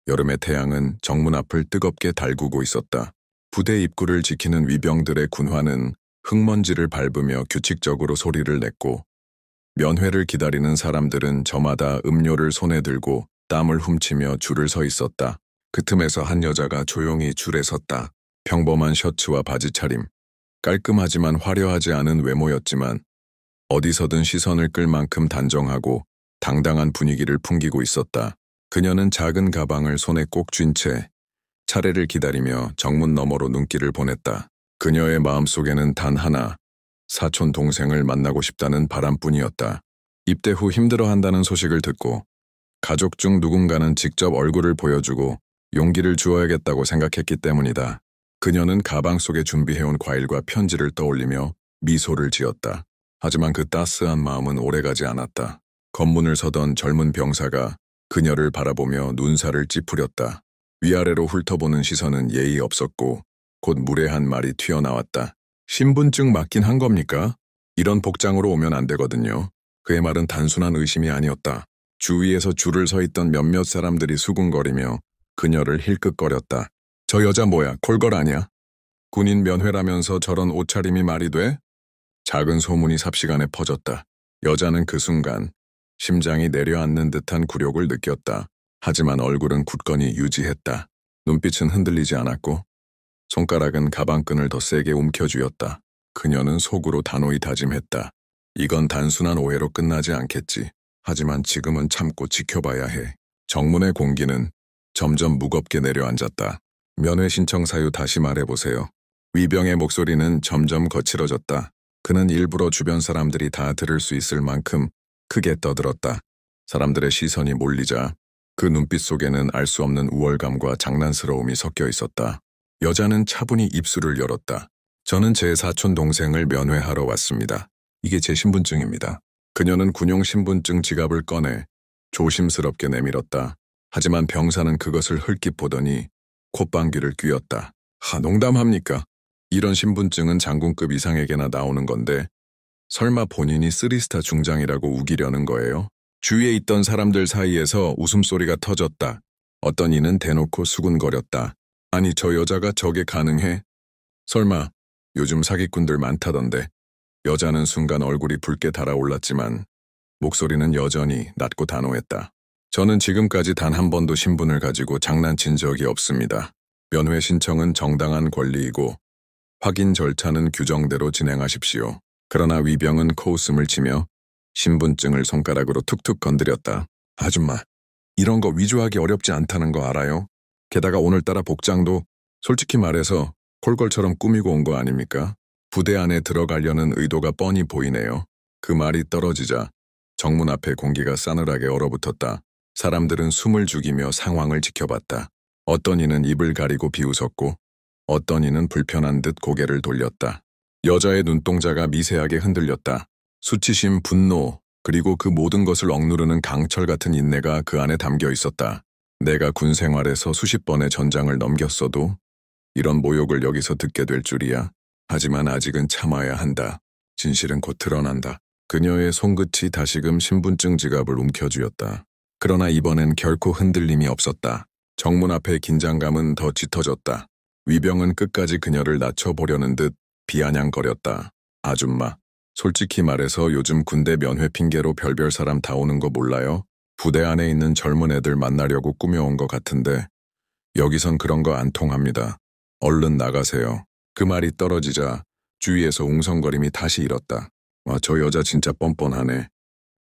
여름의 태양은 정문 앞을 뜨겁게 달구고 있었다. 부대 입구를 지키는 위병들의 군화는 흙먼지를 밟으며 규칙적으로 소리를 냈고, 면회를 기다리는 사람들은 저마다 음료를 손에 들고 땀을 훔치며 줄을 서 있었다. 그 틈에서 한 여자가 조용히 줄에 섰다. 평범한 셔츠와 바지 차림, 깔끔하지만 화려하지 않은 외모였지만 어디서든 시선을 끌 만큼 단정하고 당당한 분위기를 풍기고 있었다. 그녀는 작은 가방을 손에 꼭 쥔 채 차례를 기다리며 정문 너머로 눈길을 보냈다. 그녀의 마음속에는 단 하나, 사촌 동생을 만나고 싶다는 바람뿐이었다. 입대 후 힘들어한다는 소식을 듣고 가족 중 누군가는 직접 얼굴을 보여주고 용기를 주어야겠다고 생각했기 때문이다. 그녀는 가방 속에 준비해온 과일과 편지를 떠올리며 미소를 지었다. 하지만 그 따스한 마음은 오래가지 않았다. 검문을 서던 젊은 병사가 그녀를 바라보며 눈살을 찌푸렸다. 위아래로 훑어보는 시선은 예의 없었고 곧 무례한 말이 튀어나왔다. 신분증 맞긴 한 겁니까? 이런 복장으로 오면 안 되거든요. 그의 말은 단순한 의심이 아니었다. 주위에서 줄을 서 있던 몇몇 사람들이 수군거리며 그녀를 힐끗거렸다. 저 여자 뭐야, 콜걸 아냐? 군인 면회라면서 저런 옷차림이 말이 돼? 작은 소문이 삽시간에 퍼졌다. 여자는 그 순간 심장이 내려앉는 듯한 굴욕을 느꼈다. 하지만 얼굴은 굳건히 유지했다. 눈빛은 흔들리지 않았고 손가락은 가방끈을 더 세게 움켜쥐었다. 그녀는 속으로 단호히 다짐했다. 이건 단순한 오해로 끝나지 않겠지. 하지만 지금은 참고 지켜봐야 해. 정문의 공기는 점점 무겁게 내려앉았다. 면회 신청 사유 다시 말해보세요. 위병의 목소리는 점점 거칠어졌다. 그는 일부러 주변 사람들이 다 들을 수 있을 만큼 크게 떠들었다. 사람들의 시선이 몰리자 그 눈빛 속에는 알 수 없는 우월감과 장난스러움이 섞여 있었다. 여자는 차분히 입술을 열었다. 저는 제 사촌 동생을 면회하러 왔습니다. 이게 제 신분증입니다. 그녀는 군용 신분증 지갑을 꺼내 조심스럽게 내밀었다. 하지만 병사는 그것을 흘낏 보더니 콧방귀를 뀌었다. 농담합니까? 이런 신분증은 장군급 이상에게나 나오는 건데 설마 본인이 3스타 중장이라고 우기려는 거예요? 주위에 있던 사람들 사이에서 웃음소리가 터졌다. 어떤 이는 대놓고 수군거렸다. 아니, 저 여자가 저게 가능해? 설마 요즘 사기꾼들 많다던데. 여자는 순간 얼굴이 붉게 달아올랐지만 목소리는 여전히 낮고 단호했다. 저는 지금까지 단 한 번도 신분을 가지고 장난친 적이 없습니다. 면회 신청은 정당한 권리이고 확인 절차는 규정대로 진행하십시오. 그러나 위병은 코웃음을 치며 신분증을 손가락으로 툭툭 건드렸다. 아줌마, 이런 거 위조하기 어렵지 않다는 거 알아요? 게다가 오늘따라 복장도 솔직히 말해서 콜걸처럼 꾸미고 온 거 아닙니까? 부대 안에 들어가려는 의도가 뻔히 보이네요. 그 말이 떨어지자 정문 앞에 공기가 싸늘하게 얼어붙었다. 사람들은 숨을 죽이며 상황을 지켜봤다. 어떤 이는 입을 가리고 비웃었고 어떤 이는 불편한 듯 고개를 돌렸다. 여자의 눈동자가 미세하게 흔들렸다. 수치심, 분노, 그리고 그 모든 것을 억누르는 강철 같은 인내가 그 안에 담겨 있었다. 내가 군 생활에서 수십 번의 전장을 넘겼어도 이런 모욕을 여기서 듣게 될 줄이야. 하지만 아직은 참아야 한다. 진실은 곧 드러난다. 그녀의 손끝이 다시금 신분증 지갑을 움켜쥐었다. 그러나 이번엔 결코 흔들림이 없었다. 정문 앞의 긴장감은 더 짙어졌다. 위병은 끝까지 그녀를 낮춰보려는 듯 비아냥거렸다. 아줌마, 솔직히 말해서 요즘 군대 면회 핑계로 별별 사람 다 오는 거 몰라요? 부대 안에 있는 젊은 애들 만나려고 꾸며온 것 같은데 여기선 그런 거 안 통합니다. 얼른 나가세요. 그 말이 떨어지자 주위에서 웅성거림이 다시 일었다. 저 여자 진짜 뻔뻔하네.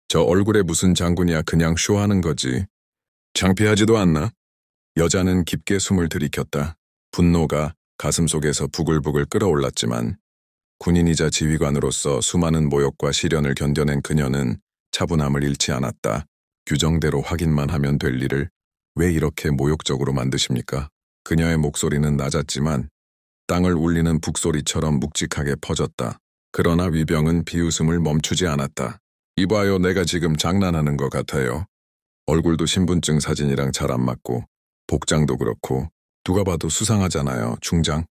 저 얼굴에 무슨 장군이야, 그냥 쇼하는 거지. 창피하지도 않나? 여자는 깊게 숨을 들이켰다. 분노가 가슴속에서 부글부글 끓어올랐지만 군인이자 지휘관으로서 수많은 모욕과 시련을 견뎌낸 그녀는 차분함을 잃지 않았다. 규정대로 확인만 하면 될 일을 왜 이렇게 모욕적으로 만드십니까? 그녀의 목소리는 낮았지만 땅을 울리는 북소리처럼 묵직하게 퍼졌다. 그러나 위병은 비웃음을 멈추지 않았다. 이봐요, 내가 지금 장난하는 것 같아요. 얼굴도 신분증 사진이랑 잘 안 맞고 복장도 그렇고 누가 봐도 수상하잖아요, 중장.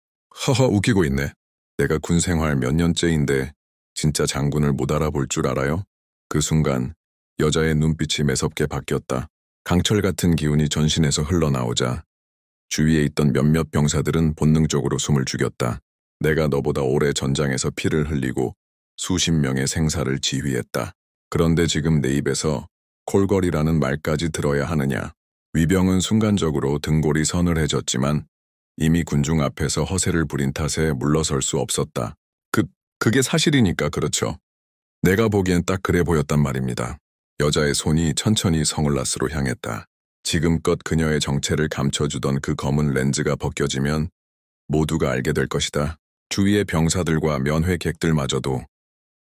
허허, 웃기고 있네. 내가 군 생활 몇 년째인데 진짜 장군을 못 알아볼 줄 알아요? 그 순간 여자의 눈빛이 매섭게 바뀌었다. 강철 같은 기운이 전신에서 흘러나오자 주위에 있던 몇몇 병사들은 본능적으로 숨을 죽였다. 내가 너보다 오래 전장에서 피를 흘리고 수십 명의 생사를 지휘했다. 그런데 지금 내 입에서 콜걸이라는 말까지 들어야 하느냐. 위병은 순간적으로 등골이 서늘해졌지만 이미 군중 앞에서 허세를 부린 탓에 물러설 수 없었다. 그게 사실이니까 그렇죠. 내가 보기엔 딱 그래 보였단 말입니다. 여자의 손이 천천히 성울라스로 향했다. 지금껏 그녀의 정체를 감춰주던 그 검은 렌즈가 벗겨지면 모두가 알게 될 것이다. 주위의 병사들과 면회객들마저도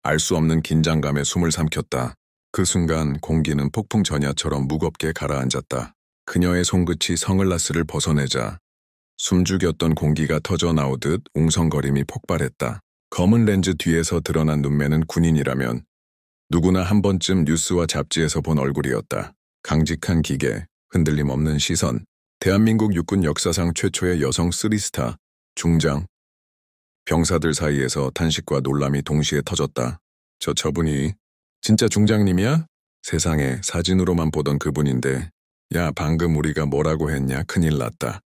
알 수 없는 긴장감에 숨을 삼켰다. 그 순간 공기는 폭풍 전야처럼 무겁게 가라앉았다. 그녀의 손끝이 성글라스를 벗어내자 숨죽였던 공기가 터져 나오듯 웅성거림이 폭발했다. 검은 렌즈 뒤에서 드러난 눈매는 군인이라면 누구나 한 번쯤 뉴스와 잡지에서 본 얼굴이었다. 강직한 기계, 흔들림 없는 시선, 대한민국 육군 역사상 최초의 여성 3스타, 중장. 병사들 사이에서 탄식과 놀람이 동시에 터졌다. 저분이 진짜 중장님이야? 세상에 사진으로만 보던 그분인데 야 방금 우리가 뭐라고 했냐 큰일 났다.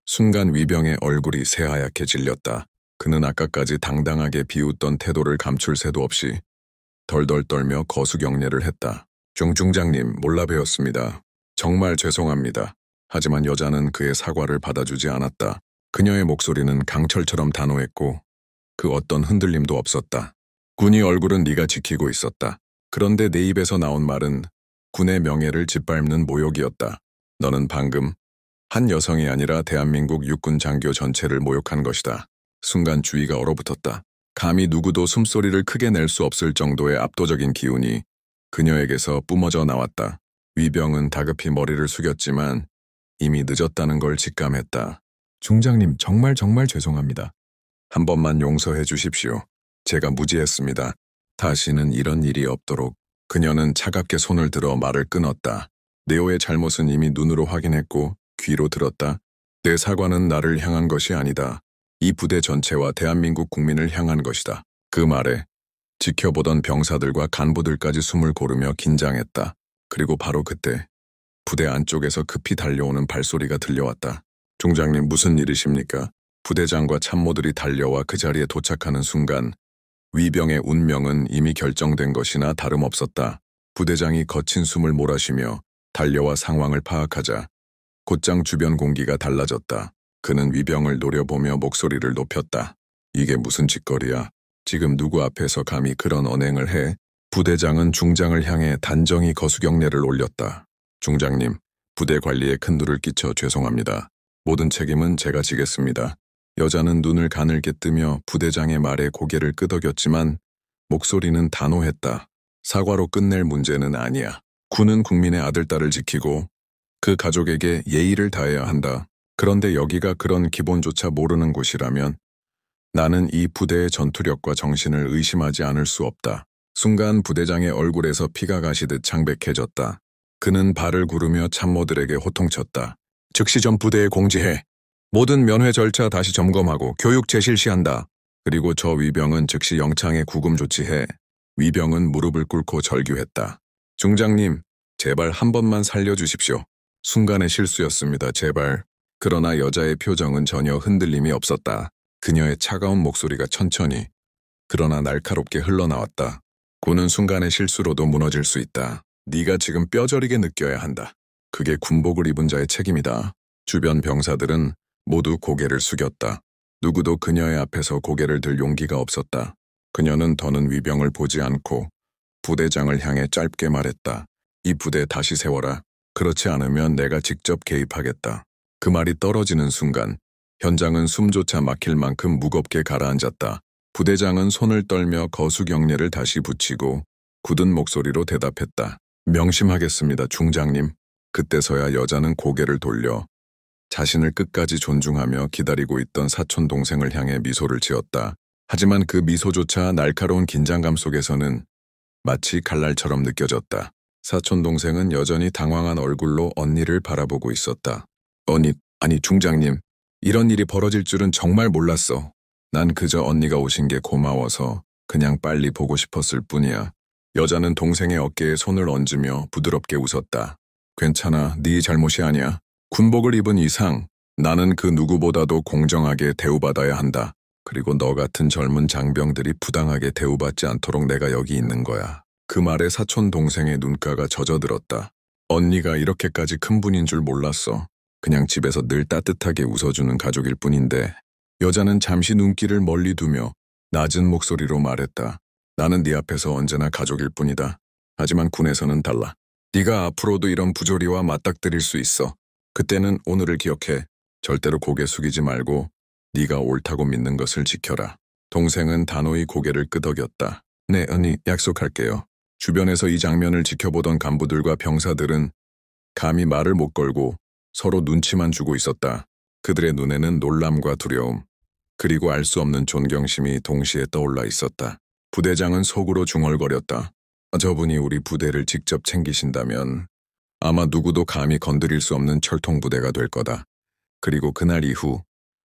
순간 위병의 얼굴이 새하얗게 질렸다. 그는 아까까지 당당하게 비웃던 태도를 감출 새도 없이 덜덜 떨며 거수경례를 했다. 중장님 몰라 뵈었습니다. 정말 죄송합니다. 하지만 여자는 그의 사과를 받아주지 않았다. 그녀의 목소리는 강철처럼 단호했고 그 어떤 흔들림도 없었다. 군의 얼굴은 네가 지키고 있었다. 그런데 내 입에서 나온 말은 군의 명예를 짓밟는 모욕이었다. 너는 방금 한 여성이 아니라 대한민국 육군 장교 전체를 모욕한 것이다. 순간 주위가 얼어붙었다. 감히 누구도 숨소리를 크게 낼 수 없을 정도의 압도적인 기운이 그녀에게서 뿜어져 나왔다. 위병은 다급히 머리를 숙였지만 이미 늦었다는 걸 직감했다. 중장님 정말 죄송합니다. 한 번만 용서해 주십시오. 제가 무지했습니다. 다시는 이런 일이 없도록. 그녀는 차갑게 손을 들어 말을 끊었다. 네오의 잘못은 이미 눈으로 확인했고 귀로 들었다. 내 사과는 나를 향한 것이 아니다. 이 부대 전체와 대한민국 국민을 향한 것이다. 그 말에 지켜보던 병사들과 간부들까지 숨을 고르며 긴장했다. 그리고 바로 그때 부대 안쪽에서 급히 달려오는 발소리가 들려왔다. 중장님 무슨 일이십니까? 부대장과 참모들이 달려와 그 자리에 도착하는 순간 위병의 운명은 이미 결정된 것이나 다름없었다. 부대장이 거친 숨을 몰아쉬며 달려와 상황을 파악하자 곧장 주변 공기가 달라졌다. 그는 위병을 노려보며 목소리를 높였다. 이게 무슨 짓거리야? 지금 누구 앞에서 감히 그런 언행을 해? 부대장은 중장을 향해 단정히 거수경례를 올렸다. 중장님, 부대 관리에 큰 누를 끼쳐 죄송합니다. 모든 책임은 제가 지겠습니다. 여자는 눈을 가늘게 뜨며 부대장의 말에 고개를 끄덕였지만 목소리는 단호했다. 사과로 끝낼 문제는 아니야. 군은 국민의 아들딸을 지키고 그 가족에게 예의를 다해야 한다. 그런데 여기가 그런 기본조차 모르는 곳이라면 나는 이 부대의 전투력과 정신을 의심하지 않을 수 없다. 순간 부대장의 얼굴에서 피가 가시듯 창백해졌다. 그는 발을 구르며 참모들에게 호통쳤다. 즉시 전 부대에 공지해. 모든 면회 절차 다시 점검하고 교육 재실시한다. 그리고 저 위병은 즉시 영창에 구금 조치해. 위병은 무릎을 꿇고 절규했다. 중장님, 제발 한 번만 살려주십시오. 순간의 실수였습니다. 제발. 그러나 여자의 표정은 전혀 흔들림이 없었다. 그녀의 차가운 목소리가 천천히 그러나 날카롭게 흘러나왔다. 군은 순간의 실수로도 무너질 수 있다. 네가 지금 뼈저리게 느껴야 한다. 그게 군복을 입은 자의 책임이다. 주변 병사들은 모두 고개를 숙였다. 누구도 그녀의 앞에서 고개를 들 용기가 없었다. 그녀는 더는 위병을 보지 않고 부대장을 향해 짧게 말했다. 이 부대 다시 세워라. 그렇지 않으면 내가 직접 개입하겠다. 그 말이 떨어지는 순간 현장은 숨조차 막힐 만큼 무겁게 가라앉았다. 부대장은 손을 떨며 거수경례를 다시 붙이고 굳은 목소리로 대답했다. 명심하겠습니다, 중장님. 그때서야 여자는 고개를 돌려 자신을 끝까지 존중하며 기다리고 있던 사촌 동생을 향해 미소를 지었다. 하지만 그 미소조차 날카로운 긴장감 속에서는 마치 칼날처럼 느껴졌다. 사촌 동생은 여전히 당황한 얼굴로 언니를 바라보고 있었다. 아니 중장님, 이런 일이 벌어질 줄은 정말 몰랐어. 난 그저 언니가 오신 게 고마워서 그냥 빨리 보고 싶었을 뿐이야. 여자는 동생의 어깨에 손을 얹으며 부드럽게 웃었다. 괜찮아. 네 잘못이 아니야. 군복을 입은 이상 나는 그 누구보다도 공정하게 대우받아야 한다. 그리고 너 같은 젊은 장병들이 부당하게 대우받지 않도록 내가 여기 있는 거야. 그 말에 사촌 동생의 눈가가 젖어들었다. 언니가 이렇게까지 큰 분인 줄 몰랐어. 그냥 집에서 늘 따뜻하게 웃어주는 가족일 뿐인데. 여자는 잠시 눈길을 멀리 두며 낮은 목소리로 말했다. 나는 네 앞에서 언제나 가족일 뿐이다. 하지만 군에서는 달라. 네가 앞으로도 이런 부조리와 맞닥뜨릴 수 있어. 그때는 오늘을 기억해. 절대로 고개 숙이지 말고 네가 옳다고 믿는 것을 지켜라. 동생은 단호히 고개를 끄덕였다. 네, 언니, 약속할게요. 주변에서 이 장면을 지켜보던 간부들과 병사들은 감히 말을 못 걸고 서로 눈치만 주고 있었다. 그들의 눈에는 놀람과 두려움, 그리고 알 수 없는 존경심이 동시에 떠올라 있었다. 부대장은 속으로 중얼거렸다. 저분이 우리 부대를 직접 챙기신다면 아마 누구도 감히 건드릴 수 없는 철통부대가 될 거다. 그리고 그날 이후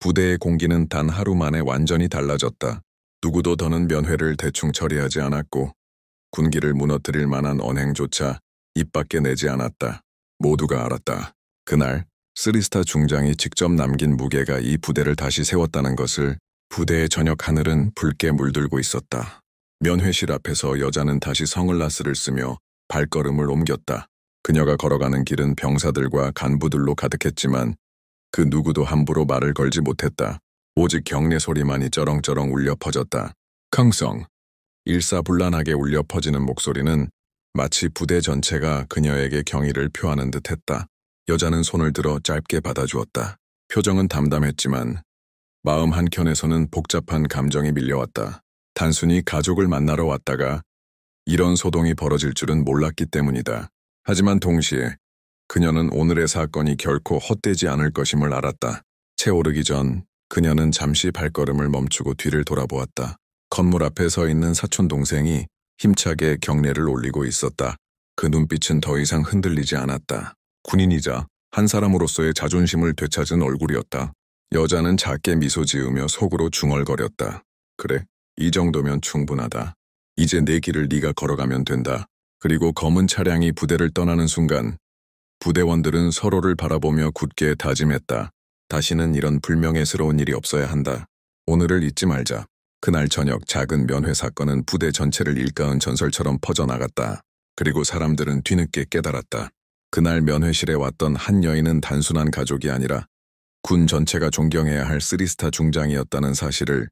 부대의 공기는 단 하루 만에 완전히 달라졌다. 누구도 더는 면회를 대충 처리하지 않았고 군기를 무너뜨릴 만한 언행조차 입 밖에 내지 않았다. 모두가 알았다. 그날 쓰리스타 중장이 직접 남긴 무게가 이 부대를 다시 세웠다는 것을. 부대의 저녁 하늘은 붉게 물들고 있었다. 면회실 앞에서 여자는 다시 성을라스를 쓰며 발걸음을 옮겼다. 그녀가 걸어가는 길은 병사들과 간부들로 가득했지만 그 누구도 함부로 말을 걸지 못했다. 오직 경례 소리만이 쩌렁쩌렁 울려 퍼졌다. 강성. 일사불란하게 울려 퍼지는 목소리는 마치 부대 전체가 그녀에게 경의를 표하는 듯했다. 여자는 손을 들어 짧게 받아주었다. 표정은 담담했지만 마음 한켠에서는 복잡한 감정이 밀려왔다. 단순히 가족을 만나러 왔다가 이런 소동이 벌어질 줄은 몰랐기 때문이다. 하지만 동시에 그녀는 오늘의 사건이 결코 헛되지 않을 것임을 알았다. 채오르기 전 그녀는 잠시 발걸음을 멈추고 뒤를 돌아보았다. 건물 앞에 서 있는 사촌 동생이 힘차게 경례를 올리고 있었다. 그 눈빛은 더 이상 흔들리지 않았다. 군인이자 한 사람으로서의 자존심을 되찾은 얼굴이었다. 여자는 작게 미소 지으며 속으로 중얼거렸다. 그래, 이 정도면 충분하다. 이제 내 길을 네가 걸어가면 된다. 그리고 검은 차량이 부대를 떠나는 순간 부대원들은 서로를 바라보며 굳게 다짐했다. 다시는 이런 불명예스러운 일이 없어야 한다. 오늘을 잊지 말자. 그날 저녁 작은 면회 사건은 부대 전체를 일가은 전설처럼 퍼져나갔다. 그리고 사람들은 뒤늦게 깨달았다. 그날 면회실에 왔던 한 여인은 단순한 가족이 아니라 군 전체가 존경해야 할 쓰리스타 중장이었다는 사실을.